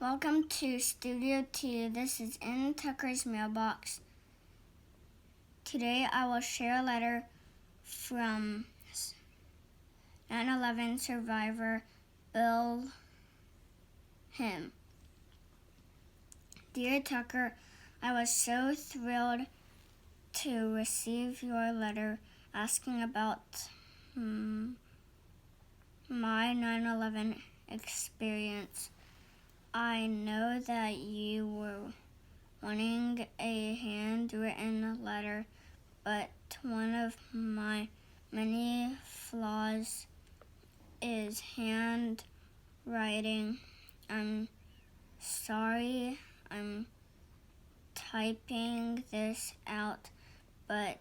Welcome to Studio 2. This is in Tucker's mailbox. Today I will share a letter from 9/11 survivor Bill Hemm. Dear Tucker, I was so thrilled to receive your letter asking about my 9/11 experience. I know that you were wanting a handwritten letter, but one of my many flaws is handwriting. I'm sorry I'm typing this out, but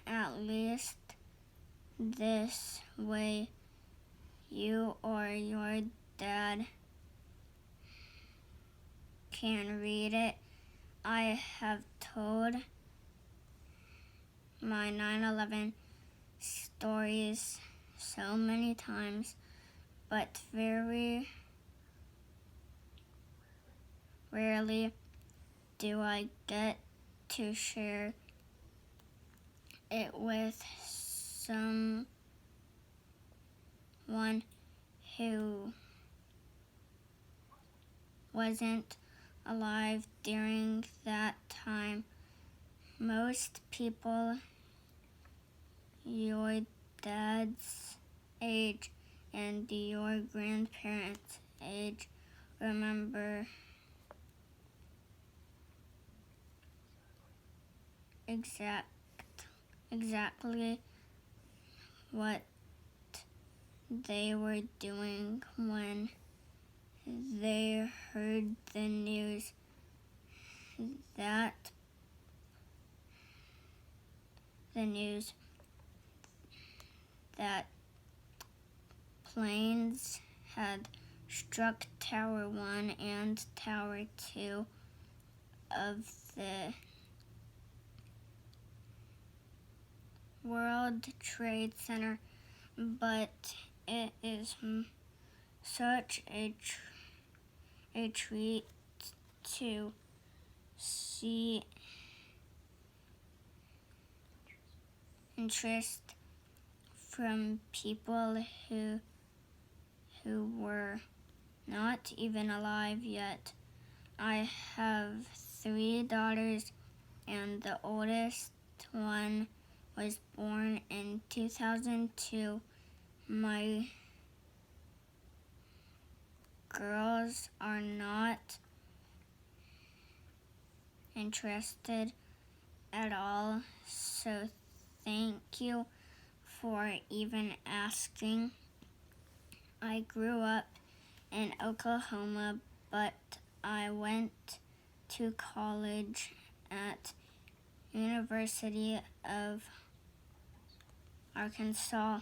at least this way you or your dad can read it. I have told my 9/11 stories so many times, but very rarely do I get to share it with someone who wasn't alive during that time. Most people your dad's age and your grandparents' age remember exactly what they were doing when they heard the news that planes had struck Tower 1 and Tower 2 of the World Trade Center, but it is such a treat to see interest from people who were not even alive yet. I have 3 daughters, and the oldest one was born in 2002. My girls are not interested at all, so thank you for even asking. I grew up in Oklahoma, but I went to college at University of Arkansas.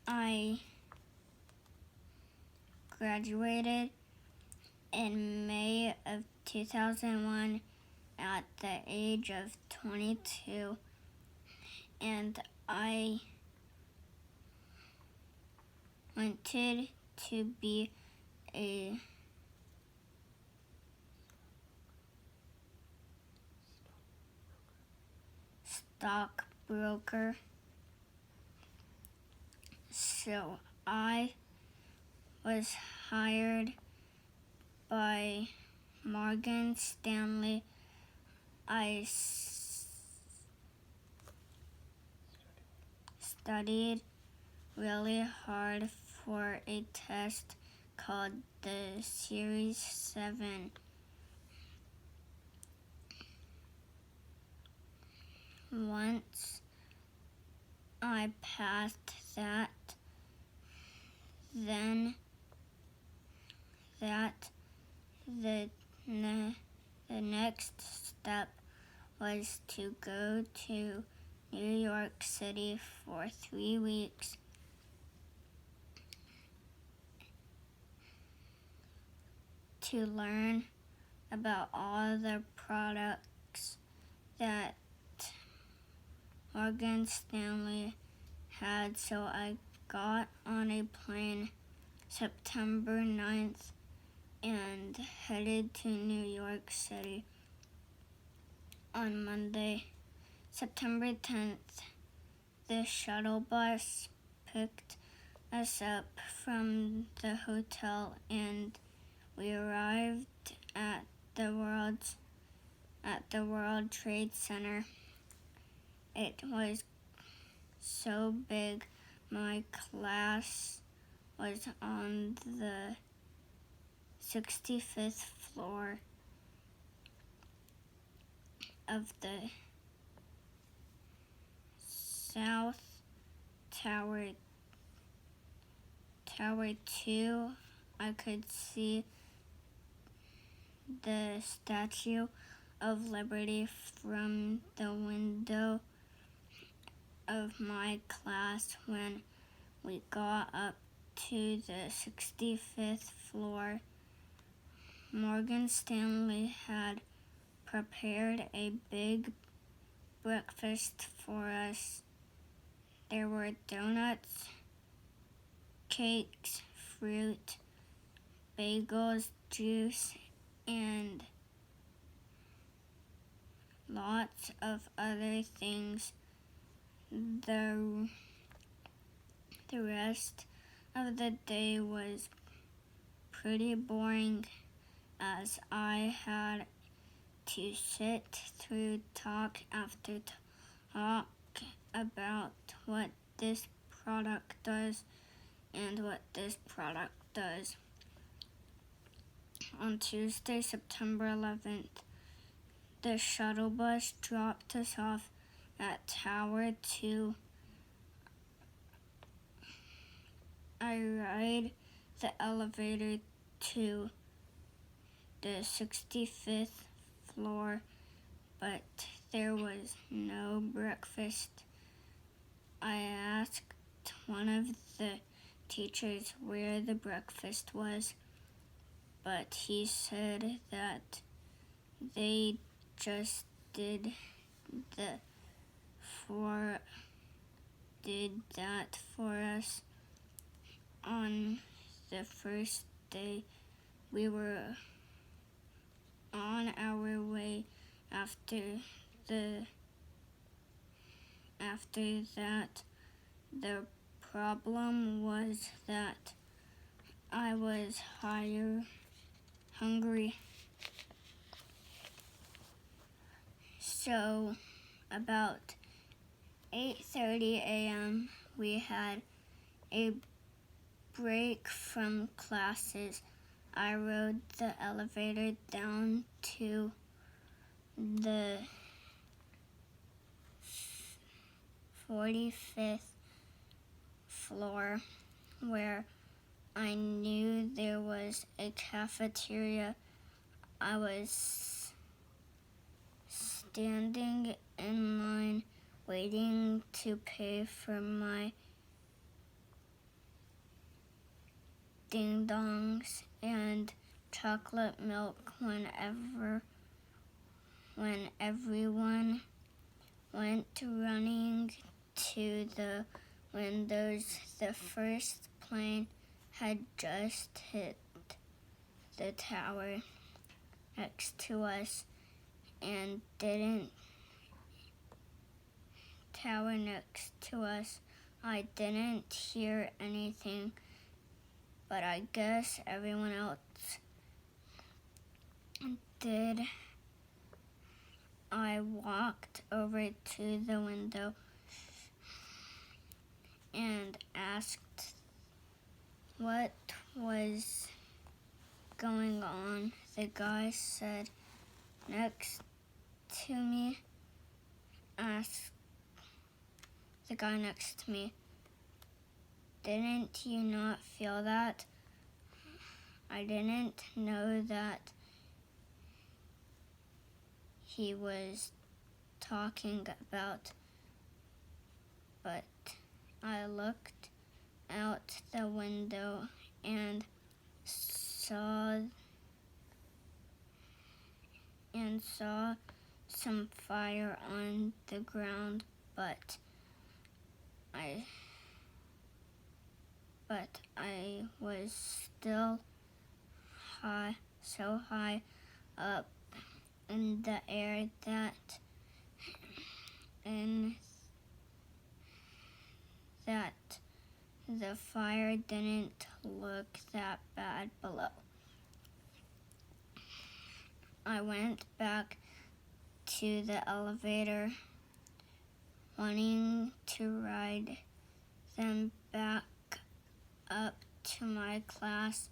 I graduated in May of 2001 at the age of 22, and I wanted to be a stockbroker, so I was hired by Morgan Stanley. I studied really hard for a test called the Series 7. Once I passed that, then the next step was to go to New York City for 3 weeks to learn about all the products that Morgan Stanley had. So I got on a plane September 9th and headed to New York City. On Monday, September 10th, the shuttle bus picked us up from the hotel and we arrived at the World Trade Center. It was so big. My class was on the 65th floor of the South Tower. Tower 2, I could see the Statue of Liberty from the window of my class. When we got up to the 65th floor, Morgan Stanley had prepared a big breakfast for us. There were donuts, cakes, fruit, bagels, juice, and lots of other things. The rest of the day was pretty boring as I had to sit through talk after talk about what this product does and what this product does. On Tuesday, September 11th, the shuttle bus dropped us off at Tower 2. I ride the elevator to the 65th floor, but there was no breakfast. I asked one of the teachers where the breakfast was, but he said that they just did that for us on the first day. We were on our way after that. The problem was that I was hungry. So about 8:30 a.m. we had a break from classes. I rode the elevator down to the 45th floor where I knew there was a cafeteria. I was standing in line waiting to pay for my ding-dongs and chocolate milk when everyone went running to the windows. The first plane had just hit the tower next to us and I didn't hear anything, but I guess everyone else did. I walked over to the window and asked what was going on. The guy said next to me, asked the guy next to me, "Didn't you not feel that?" I didn't know that he was talking about, but I looked out the window and saw some fire on the ground, but I was still hot so high up in the air that the fire didn't look that bad below. I went back to the elevator, wanting to ride them back up to my class,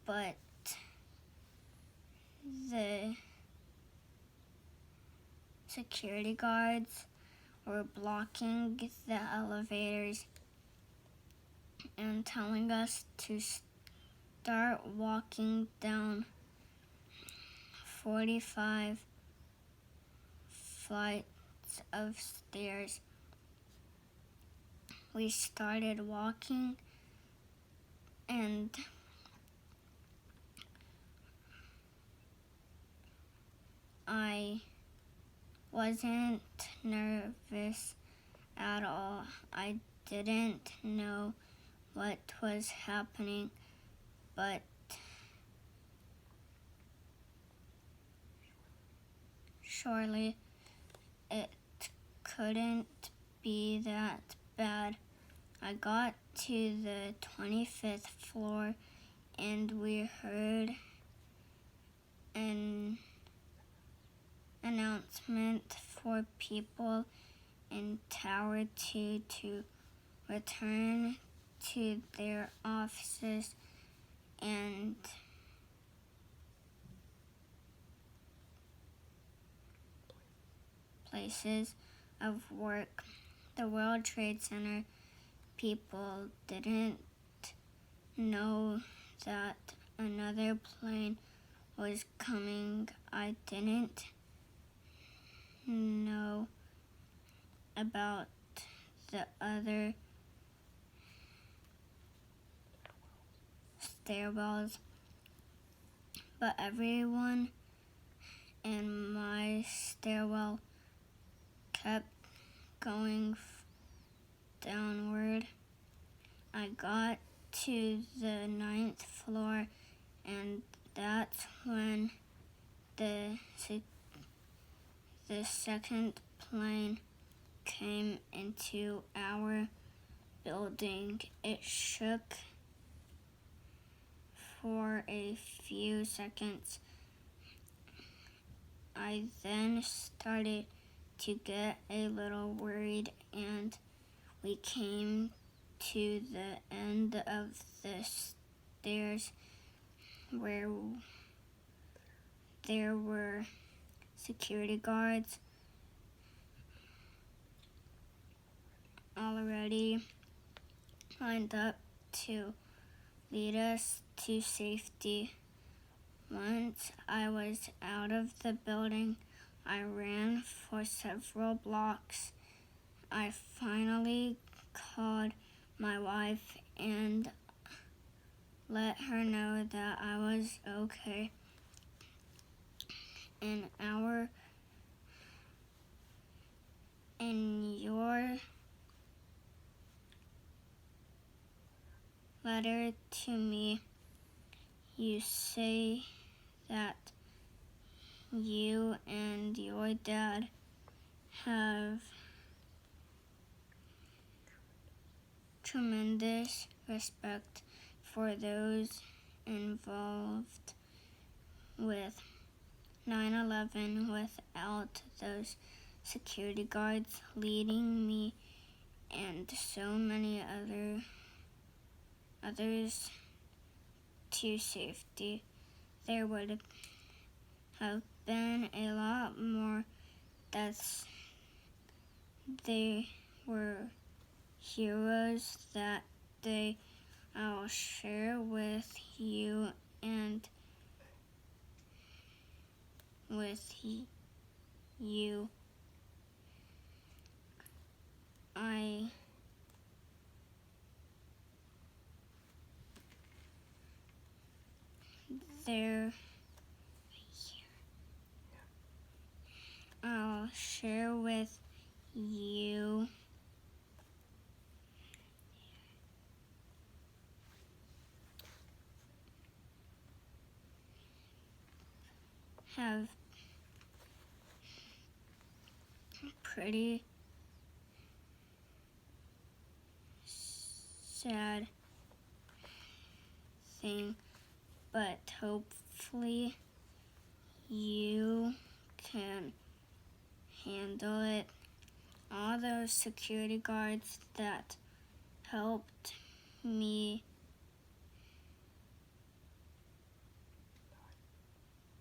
but the security guards were blocking the elevators and telling us to start walking down 45 flights of stairs. We started walking, and I wasn't nervous at all. I didn't know what was happening, but surely it couldn't be that bad. I got to the 25th floor and we heard an announcement for people in Tower 2 to return to their offices and places of work. The World Trade Center people didn't know that another plane was coming. I didn't know about the other stairwells, but everyone in my stairwell kept going downward. I got to the 9th floor, and that's when the second plane came into our building. It shook for a few seconds. I then started to get a little worried, and we came to the end of the stairs where there were security guards already lined up to lead us to safety. Once I was out of the building, I ran for several blocks. I finally called my wife and let her know that I was okay. In your letter to me, you say that you and your dad have tremendous respect for those involved with 9/11. Without those security guards leading me and so many others to safety, there would have been a lot more deaths. They were heroes that day. I'll share with you and with you. I'll share with you have pretty sad thing, but hopefully you can handle it. All those security guards that helped me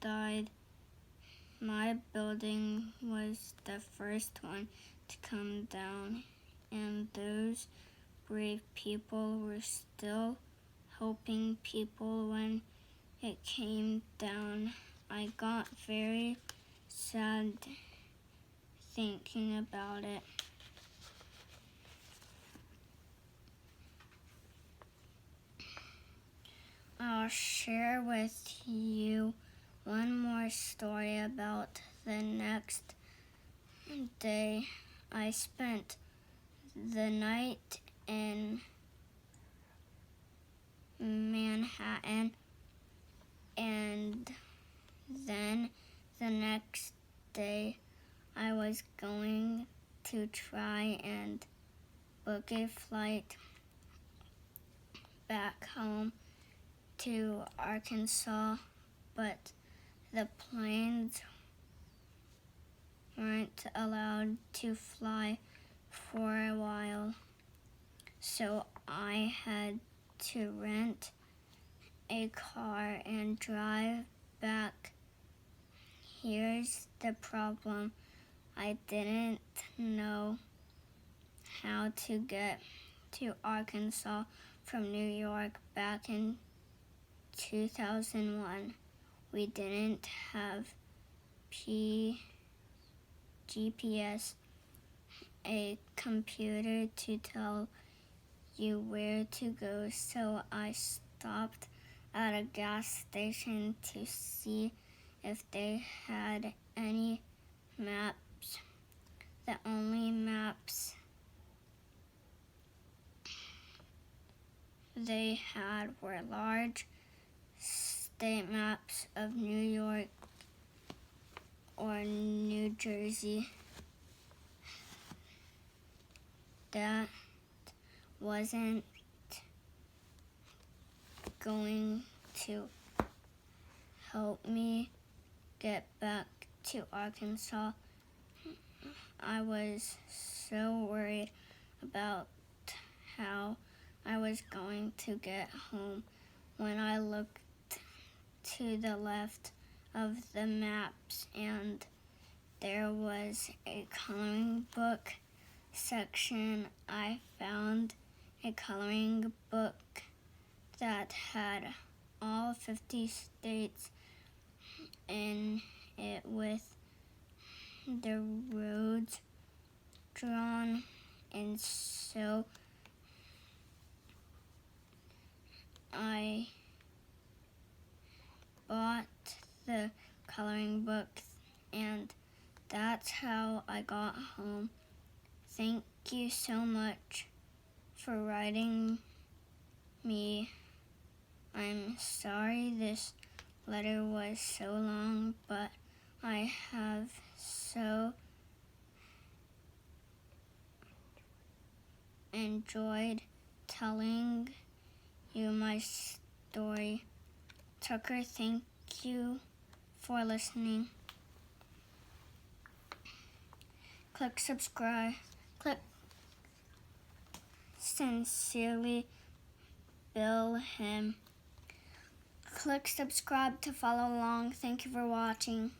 died. My building was the first one to come down, and those brave people were still helping people when it came down. I got very sad thinking about it. I'll share with you one more story about the next day. I spent the night in Manhattan, and then the next day I was going to try and book a flight back home to Arkansas, but the planes weren't allowed to fly for a while, so I had to rent a car and drive back. Here's the problem. I didn't know how to get to Arkansas from New York back in 2001. We didn't have GPS, a computer to tell you where to go, so I stopped at a gas station to see if they had any maps. The only maps they had were large state maps of New York or New Jersey. That wasn't going to help me get back to Arkansas. I was so worried about how I was going to get home when I looked to the left of the maps, and there was a coloring book section. I found a coloring book that had all 50 states in it with the roads drawn, and so I bought the coloring book, and that's how I got home. Thank you so much for writing me. I'm sorry this letter was so long, but I have so enjoyed telling you my story. Tucker, thank you for listening. Click subscribe. Click Sincerely, Bill Hemm. Click subscribe to follow along. Thank you for watching.